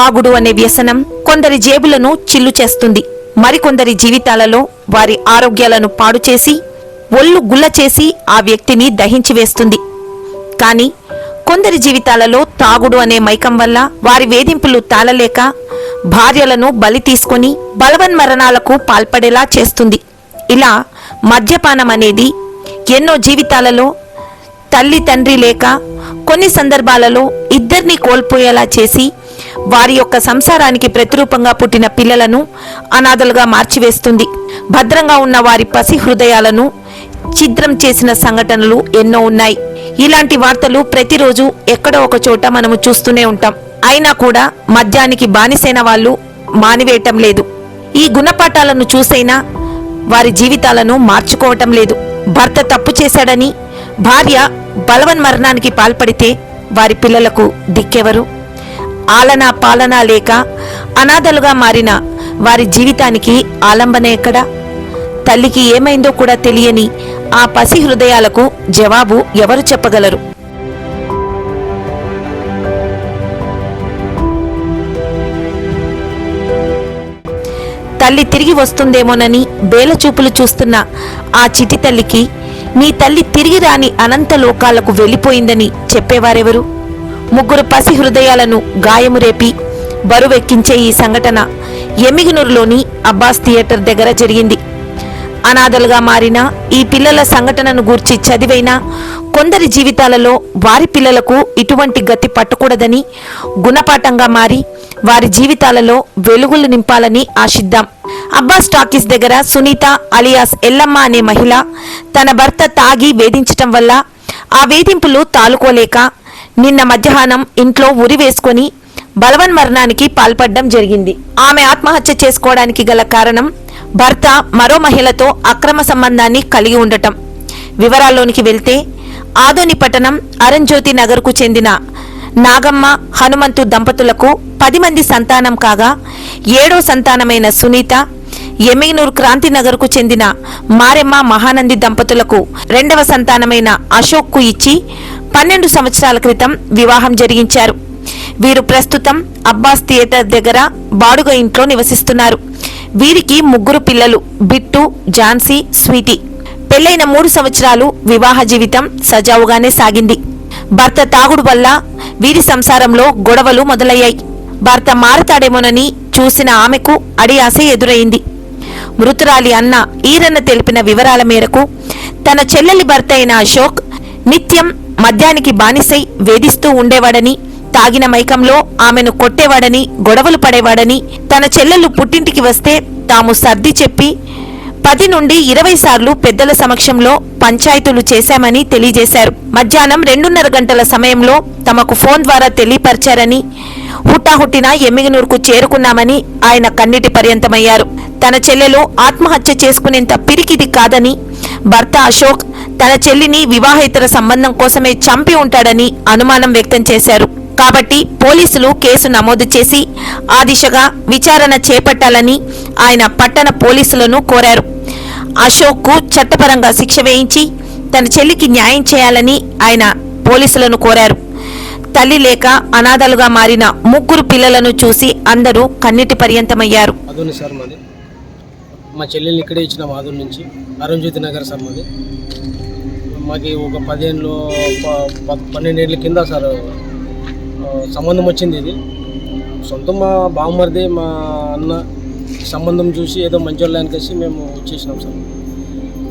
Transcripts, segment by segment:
తాగుడు అనే వ్యసనం కొందరి జేబులను చిల్లు చేస్తుంది. మరికొందరి జీవితాలలో వారి ఆరోగ్యాలను పాడు చేసి ఒళ్ళు గుల్ల చేసి ఆ వ్యక్తిని దహించి వేస్తుంది. కానీ కొందరి జీవితాలలో తాగుడు అనే మైకం వల్ల వారి వేధింపులు తాళలేక భార్యలను బలి తీసుకొని బలవన్మరణాలకు పాల్పడేలా చేస్తుంది. ఇలా మద్యపానం అనేది ఎన్నో జీవితాలలో తల్లి తండ్రి లేక కొన్ని సందర్భాలలో ఇద్దరిని కోల్పోయేలా చేసి వారి యొక్క సంసారానికి ప్రతిరూపంగా పుట్టిన పిల్లలను అనాథలుగా మార్చివేస్తుంది. భద్రంగా ఉన్న వారి పసి హృదయాలను ఛిద్రం చేసిన సంఘటనలు ఎన్నో ఉన్నాయి. ఇలాంటి వార్తలు ప్రతిరోజు ఎక్కడో ఒక చోట మనము చూస్తూనే ఉంటాం. అయినా కూడా మద్యానికి బానిసైన వాళ్ళు మానివేయటం లేదు. ఈ గుణపాఠాలను చూసైనా వారి జీవితాలను మార్చుకోవటం లేదు. భర్త తప్పు చేశాడని భార్య బలవన్మరణానికి పాల్పడితే వారి పిల్లలకు దిక్కెవరు? ఆలనా పాలనా లేక అనాథలుగా మారిన వారి జీవితానికి ఆలంబన ఎక్కడా? తల్లికి ఏమైందో కూడా తెలియని ఆ పసి హృదయాలకు జవాబు ఎవరు చెప్పగలరు? తల్లి తిరిగి వస్తుందేమోనని బేలచూపులు చూస్తున్న ఆ చిటి తల్లికి నీ తల్లి తిరిగి రాని అనంత లోకాలకు వెళ్ళిపోయిందని చెప్పేవారెవరు? ముగ్గురు పసి హృదయాలను గాయము రేపి బరువెక్కించే ఈ సంఘటన ఎమిగనూరులోని అబ్బాస్ థియేటర్ దగ్గర జరిగింది. అనాథలుగా మారిన ఈ పిల్లల సంఘటనను గూర్చి చదివైనా కొందరి జీవితాలలో వారి పిల్లలకు ఇటువంటి గతి పట్టకూడదని గుణపాఠంగా మారి వారి జీవితాలలో వెలుగులు నింపాలని ఆశిద్దాం. అబ్బాస్ టాకీస్ దగ్గర సునీత అలియాస్ ఎల్లమ్మ అనే మహిళ తన భర్త తాగి వేధించటం వల్ల ఆ వేధింపులు తాలుకోలేక నిన్న మధ్యాహ్నం ఇంట్లో ఉరి వేసుకొని బలవన్మరణానికి పాల్పడడం జరిగింది. ఆమె ఆత్మహత్య చేసుకోవడానికి గల కారణం భర్త మరో మహిళతో అక్రమ సంబంధాన్ని కలిగి ఉండటం. వివరాల్లోనికి వెళ్తే ఆదోని పట్టణం అరంజ్యోతి నగర్కు చెందిన నాగమ్మ హనుమంతు దంపతులకు 10 మంది సంతానం కాగా 7వ సంతానమైన సునీత ఎమిగనూరు క్రాంతినగర్కు చెందిన మారెమ్మ మహానంది దంపతులకు 2వ సంతానమైన అశోక్కు ఇచ్చి 12 సంవత్సరాల క్రితం వివాహం జరిగించారు. వీరు ప్రస్తుతం అబ్బాస్ థియేటర్ దగ్గర బాడుగ ఇంట్లో నివసిస్తున్నారు. వీరికి 3 పిల్లలు బిట్టు, ఝాన్సీ, స్వీటీ. పెళ్లైన 3 సంవత్సరాలు వివాహ జీవితం సజావుగానే సాగింది. భర్త తాగుడు వల్ల వీరి సంసారంలో గొడవలు మొదలయ్యాయి. భర్త మారతాడేమోనని చూసిన ఆమెకు అడియాస ఎదురైంది. మృతురాలి అన్న ఈరన్న తెలిపిన వివరాల మేరకు తన చెల్లెలి భర్త అయిన అశోక్ నిత్యం మద్యానికి బానిసై వేధిస్తూ ఉండేవాడని, తాగిన మైకంలో ఆమెను కొట్టేవాడని, గొడవలు పడేవాడని, తన చెల్లెలు పుట్టింటికి వస్తే తాము సర్ది చెప్పి 10 నుండి 20 సార్లు పెద్దల సమక్షంలో పంచాయతీలు చేశామని తెలియజేశారు. మధ్యాహ్నం 2:30 గంటల సమయంలో తమకు ఫోన్ ద్వారా తెలియపరిచారని, హుటాహుటిన ఎమ్మిగనూరుకు చేరుకున్నామని ఆయన కన్నీటి పర్యంతమయ్యారు. తన చెల్లెలు ఆత్మహత్య చేసుకునేంత పిరికిది కాదని, భర్త అశోక్ తన చెల్లిని వివాహేతర సంబంధం కోసమే చంపి ఉంటాడని అనుమానం వ్యక్తం చేశారు. కాబట్టి పోలీసులు కేసు నమోదు చేసి ఆ దిశగా విచారణ చేపట్టాలని ఆయన పట్టణ పోలీసులను కోరారు. అశోక్కు చట్టపరంగా శిక్ష వేయించి తన చెల్లికి న్యాయం చేయాలని ఆయన పోలీసులను కోరారు. తల్లి లేక అనాథలుగా మారిన 3 పిల్లలను చూసి అందరూ కన్నీటి పర్యంతమయ్యారు. మా చెల్లెల్ని ఇక్కడే ఇచ్చిన ఆదోని నుంచి అరుణజ్యోతి నగర్ సార్ మాది. మాకు ఒక 12 ఏళ్ళ కింద సార్ సంబంధం వచ్చింది. ఇది సొంతం మా బావమరిది మా అన్న సంబంధం చూసి ఏదో మంచి వాళ్ళనికేసి మేము వచ్చేసినాం సార్.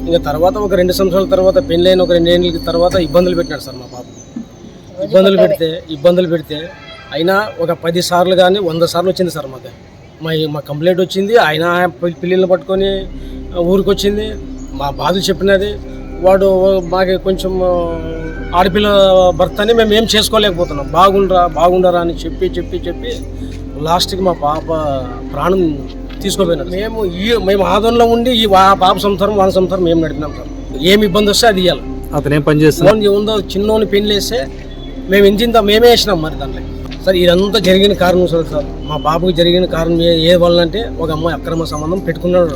ఇంకా తర్వాత ఒక 2 సంవత్సరాల తర్వాత పెళ్ళైన ఒక 2 ఏళ్ళ తర్వాత ఇబ్బందులు పెట్టినాడు సార్ మా బాబు. ఇబ్బందులు పెడితే అయినా ఒక 10 సార్లు కానీ 100 సార్లు వచ్చింది సార్ మాకు. మా కంప్లైంట్ వచ్చింది. ఆయన పిల్లల్ని పట్టుకొని ఊరికి వచ్చింది. మా బాధ చెప్పినది. వాడు మాకు కొంచెం ఆడపిల్ల భర్తని మేము ఏం చేసుకోలేకపోతున్నాం. బాగుండరా అని చెప్పి లాస్ట్కి మా పాప ప్రాణం తీసుకోపోయినారు. మేము ఆదోన్లో ఉండి ఈ పాప సంసారం వాళ్ళ సంసారం మేము నడిపినాం సార్. ఏమి ఇబ్బంది వస్తే అది ఇవ్వాలి. అతను ఏం పని చేస్తాం ఉందో చిన్నోని పెళ్లి వేస్తే మేము ఇంత మేమే వేసినాం. మరి దాంట్లో సార్ ఇదంతా జరిగిన కారణం సార్ మా బాబుకి జరిగిన కారణం ఏ వల్ల అంటే ఒక అమ్మాయి అక్రమ సంబంధం పెట్టుకున్నాడు.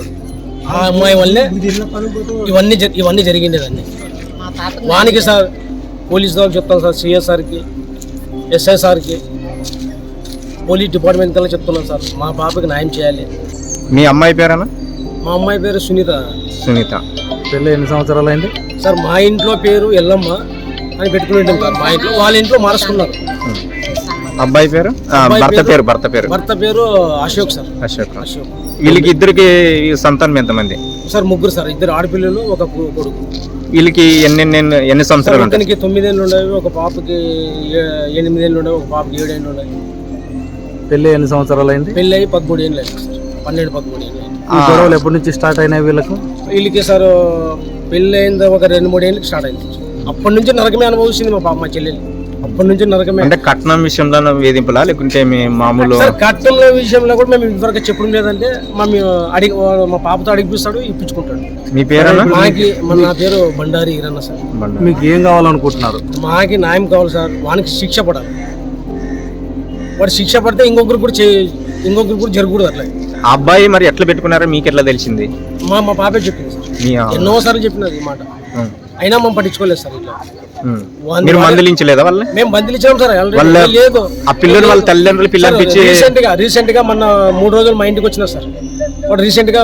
ఆ అమ్మాయి వల్లే ఇవన్నీ జరిగిండేదండి. వానికి సార్ పోలీసు వాళ్ళకి చెప్తాను సార్, సిఎస్ సార్కి, ఎస్ఐ సార్కి పోలీస్ డిపార్ట్మెంట్ కల్లా చెప్తున్నాను సార్, మా పాపకి న్యాయం చేయాలి. మీ అమ్మాయి పేరేనా? మా అమ్మాయి పేరు సునీత. సునీత. పెళ్ళి ఎన్ని సంవత్సరాలు అయింది సార్? మా ఇంట్లో పేరు ఎల్లమ్మ అని పెట్టుకుని ఉంటాం సార్. మా ఇంట్లో వాళ్ళ ఇంట్లో మార్చుకున్నారు. అబ్బాయి పేరు? భర్త పేరు అశోక్ సార్. అశోక్. అశోక్. వీళ్ళకి ఇద్దరికి సంతానం ఎంతమంది సార్? ముగ్గురు సార్, 2 ఆడపిల్లలు, ఒక కొడుకు. వీళ్ళకి ఎన్ని సంవత్సరాలు ఉంటాయి? ఒకరికి 9 ఏళ్ళు ఉండేవి, ఒక పాపకి 8 ఏళ్ళు ఉండేవి, ఒక పాపకి 7 ఏళ్ళు ఉండేవి. పెళ్ళి ఎన్ని సంవత్సరాలు అయింది? పెళ్ళి అయ్యి 13 ఏళ్ళు అయింది సార్. 12-13 ఏళ్ళు అయింది. ఈ గొడవలు ఎప్పటి నుంచి స్టార్ట్ అయినాయి వీళ్ళకు? వీళ్ళకి సార్ పెళ్ళి అయింది ఒక 2-3 ఏళ్ళకి స్టార్ట్ అయింది. అప్పటి నుంచి నరకమే అనుభవిస్తుంది మా చెల్లెలు. అప్పటి నుంచి నరకమే. అంటే కట్నం విషయంలో వేధింపులా లేకుంటే మీ మామూలు? సార్ కట్నంలో విషయంలో కూడా మేము ఇంతవరకు చెప్పడం లేదంటే మా పాపతో అడిగిపిస్తాడు, ఇప్పించుకుంటాడు. మీ పేరు? నా పేరు బండారి ఈరన్న సార్. మీకు ఏం కావాలనుకుంటున్నారు? మాకి న్యాయం కావాలి సార్. వానికి శిక్ష పడాలి. వాడు శిక్ష పడితే ఇంకొకరు కూడా జరగకూడదు అట్లా. ఆ అబ్బాయి మరి ఎట్లా పెట్టుకున్నారో మీకు ఎట్లా తెలిసింది? మా పాపే చెప్పింది సార్. ఎన్నోసార్లు చెప్పినది ఈ మాట, అయినా మేము పట్టించుకోలేదు సార్. ఇట్లా మీరు మందలించలేదా వాళ్ళని? మేము బందిలించాం సార్. లేదు, ఆ పిల్లలు వాళ్ళ తల్లిదండ్రులు పిల్లలు రీసెంట్ గా మొన్న 3 రోజులు మా ఇంటికి వచ్చినా సార్. వాడు రీసెంట్ గా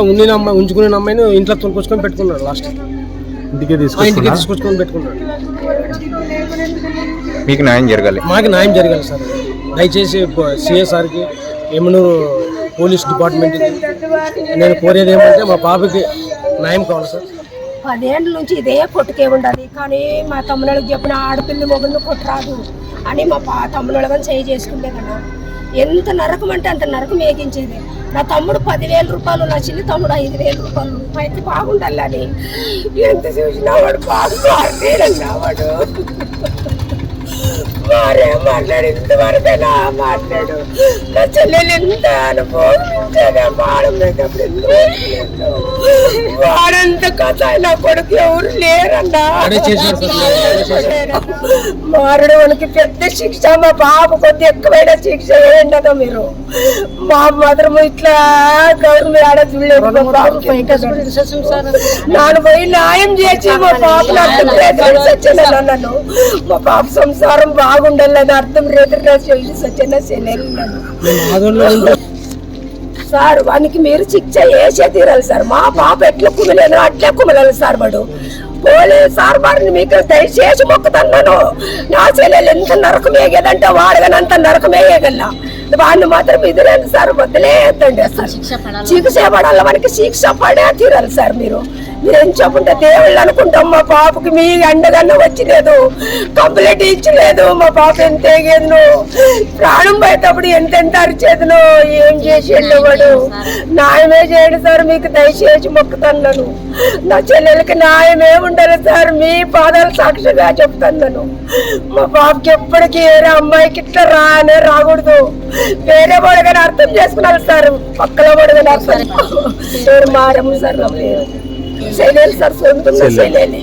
ఉంచుకునే అమ్మాయిని ఇంట్లో తొలుకొచ్చుకొని పెట్టుకున్నాడు. లాస్ట్ ఇంటికి తీసుకొచ్చుకొని పెట్టుకున్నాడు. మీకు న్యాయం జరగాలి. మాకు న్యాయం జరగాలి సార్. దయచేసి సిఎస్ఆర్కి, ఎమ్మెనూరు పోలీస్ డిపార్ట్మెంట్కి నేను కోరేది ఏమంటే మా పాపకి న్యాయం కావాలి సార్. 10 ఏళ్ళ నుంచి ఇదే కొట్టుకే ఉండాలి. కానీ మా తమ్ముళ్ళకి చెప్పిన ఆడపిల్లి మొగుళ్ళు కొట్టరాదు అని మా తమ్ముళ్ళు కానీ చేయి చేసుకుంటే కదా ఎంత నరకం అంటే అంత నరకం ఏగించేది. నా తమ్ముడు 10,000 రూపాయలు, నా చిన్న తమ్ముడు 5,000 రూపాయలు. అయితే బాగుండాలని ఎంత చూసినా వాడు బాగున్నాడు. వారే మాట్లాడి ఇంతవరకైనా మాట్లాడు. నా చెల్లెలు ఎంత అనుభవించేదా వాడంత కథ. నా కొడుకు ఎవరు లేరన్నా. మారడు మనకి పెద్ద శిక్ష. మా బాబు కొద్ది ఎక్కువైన శిక్ష ఏంటో మీరు. మా మాత్రం ఇట్లా గవర్నమెంట్ ఆడ చూడలేదు. మా బాబు నాన్న పోయి న్యాయం చేసి మా బాబుని అర్థం లేదు నన్ను. మా బాబు సంసారం బాగుండాలని అర్థం రేపు సార్. వానికి మీరు శిక్ష వేసే తీరాలి సార్. మా పాప ఎట్లా కుమిలేదు అట్లే కుమిలాలి సార్. వాడు పోలీసు సార్ వాడిని మీకు దయచేసి మొక్కుతున్నాను. నా చెల్లెలు ఎంత నరకం వేగేదంటే వాడగానంత నరకం వేయగల. వాడిని మాత్రం ఎదురేది సార్. వదిలేదండి సార్. శిక్ష పడాలి, వానికి శిక్ష పడే తీరాలి సార్. మీరేం చెప్పుంటే దేవుళ్ళు అనుకుంటాం. మా పాపకి మీ అండగానే వచ్చిలేదు, కంప్లైంట్ ఇచ్చలేదు. మా పాప ఎంత ఎగేదును, ప్రాణం పోయేటప్పుడు ఎంతెంత అరిచేదును. ఏం చేసేళ్ళు వాడు. న్యాయమే చేయండి సార్. మీకు దయచేసి మొక్కుతున్నాను. నా చెల్లెలకి న్యాయమే ఉండాలి సార్. మీ పాదాలు సాక్షిగా చెప్తున్నాను. మా పాపకి ఎప్పటికీ వేరే అమ్మాయికి ఇట్లా రాకూడదు. వేరే వాడుగానే అర్థం చేసుకున్నారు సార్. పక్కన వాడుగానే అర్థం మారము సార్. శైలేలు సార్, సొంతంగా శైలేలి.